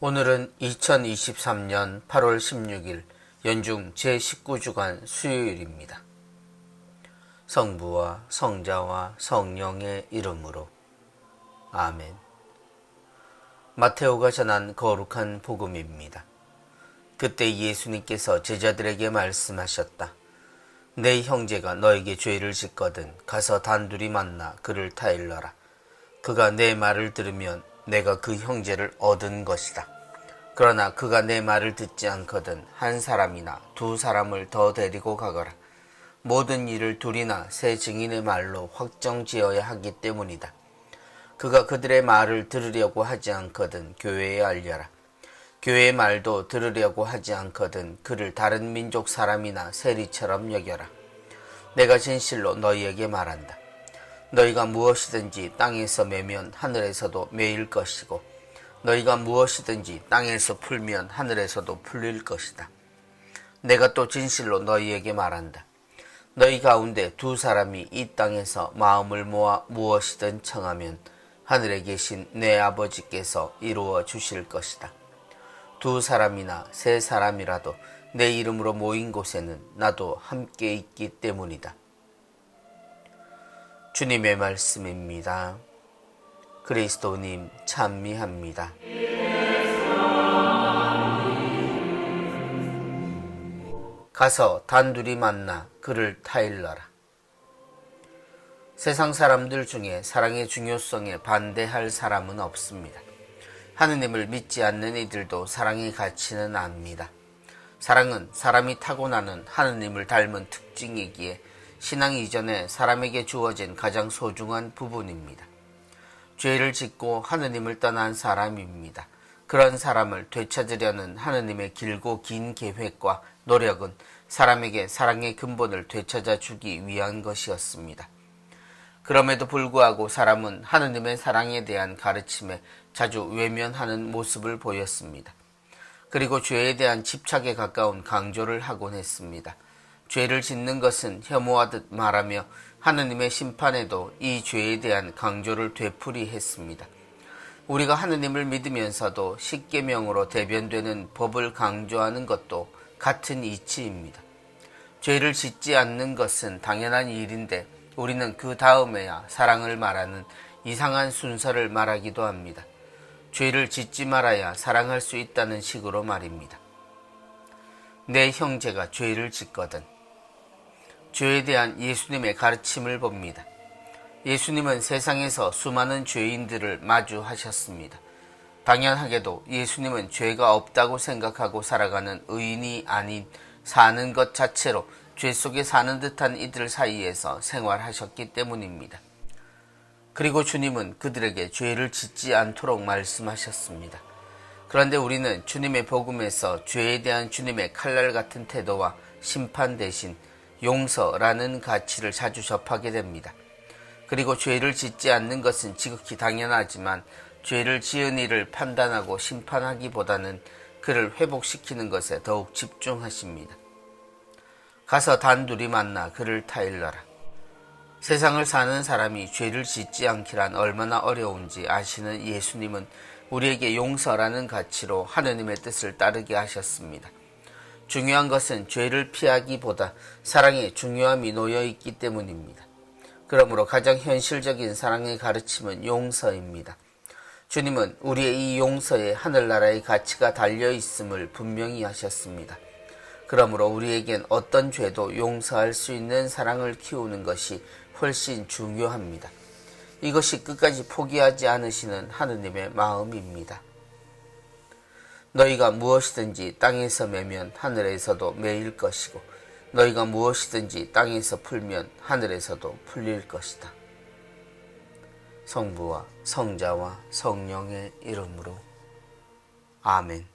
오늘은 2023년 8월 16일 연중 제19주간 수요일입니다. 성부와 성자와 성령의 이름으로 아멘. 마테오가 전한 거룩한 복음입니다. 그때 예수님께서 제자들에게 말씀하셨다. 내 형제가 너에게 죄를 짓거든 가서 단둘이 만나 그를 타일러라. 그가 내 말을 들으면 내가 그 형제를 얻은 것이다. 그러나 그가 내 말을 듣지 않거든 한 사람이나 두 사람을 더 데리고 가거라. 모든 일을 둘이나 세 증인의 말로 확정지어야 하기 때문이다. 그가 그들의 말을 들으려고 하지 않거든 교회에 알려라. 교회의 말도 들으려고 하지 않거든 그를 다른 민족 사람이나 세리처럼 여겨라. 내가 진실로 너희에게 말한다. 너희가 무엇이든지 땅에서 매면 하늘에서도 매일 것이고 너희가 무엇이든지 땅에서 풀면 하늘에서도 풀릴 것이다. 내가 또 진실로 너희에게 말한다. 너희 가운데 두 사람이 이 땅에서 마음을 모아 무엇이든 청하면 하늘에 계신 내 아버지께서 이루어 주실 것이다. 두 사람이나 세 사람이라도 내 이름으로 모인 곳에는 나도 함께 있기 때문이다. 주님의 말씀입니다. 그리스도님 찬미합니다. 가서 단둘이 만나 그를 타일러라. 세상 사람들 중에 사랑의 중요성에 반대할 사람은 없습니다. 하느님을 믿지 않는 이들도 사랑의 가치는 압니다. 사랑은 사람이 타고나는 하느님을 닮은 특징이기에 신앙 이전에 사람에게 주어진 가장 소중한 부분입니다. 죄를 짓고 하느님을 떠난 사람입니다. 그런 사람을 되찾으려는 하느님의 길고 긴 계획과 노력은 사람에게 사랑의 근본을 되찾아 주기 위한 것이었습니다. 그럼에도 불구하고 사람은 하느님의 사랑에 대한 가르침에 자주 외면하는 모습을 보였습니다. 그리고 죄에 대한 집착에 가까운 강조를 하곤 했습니다. 죄를 짓는 것은 혐오하듯 말하며 하느님의 심판에도 이 죄에 대한 강조를 되풀이했습니다. 우리가 하느님을 믿으면서도 십계명으로 대변되는 법을 강조하는 것도 같은 이치입니다. 죄를 짓지 않는 것은 당연한 일인데 우리는 그 다음에야 사랑을 말하는 이상한 순서를 말하기도 합니다. 죄를 짓지 말아야 사랑할 수 있다는 식으로 말입니다. 내 형제가 죄를 짓거든. 죄에 대한 예수님의 가르침을 봅니다. 예수님은 세상에서 수많은 죄인들을 마주하셨습니다. 당연하게도 예수님은 죄가 없다고 생각하고 살아가는 의인이 아닌 사는 것 자체로 죄 속에 사는 듯한 이들 사이에서 생활하셨기 때문입니다. 그리고 주님은 그들에게 죄를 짓지 않도록 말씀하셨습니다. 그런데 우리는 주님의 복음에서 죄에 대한 주님의 칼날 같은 태도와 심판 대신 용서라는 가치를 자주 접하게 됩니다. 그리고 죄를 짓지 않는 것은 지극히 당연하지만 죄를 지은 이를 판단하고 심판하기보다는 그를 회복시키는 것에 더욱 집중하십니다. 가서 단둘이 만나 그를 타일러라. 세상을 사는 사람이 죄를 짓지 않기란 얼마나 어려운지 아시는 예수님은 우리에게 용서라는 가치로 하느님의 뜻을 따르게 하셨습니다. 중요한 것은 죄를 피하기보다 사랑의 중요함이 놓여있기 때문입니다. 그러므로 가장 현실적인 사랑의 가르침은 용서입니다. 주님은 우리의 이 용서에 하늘나라의 가치가 달려있음을 분명히 하셨습니다. 그러므로 우리에겐 어떤 죄도 용서할 수 있는 사랑을 키우는 것이 훨씬 중요합니다. 이것이 끝까지 포기하지 않으시는 하느님의 마음입니다. 너희가 무엇이든지 땅에서 매면 하늘에서도 매일 것이고 너희가 무엇이든지 땅에서 풀면 하늘에서도 풀릴 것이다. 성부와 성자와 성령의 이름으로 아멘.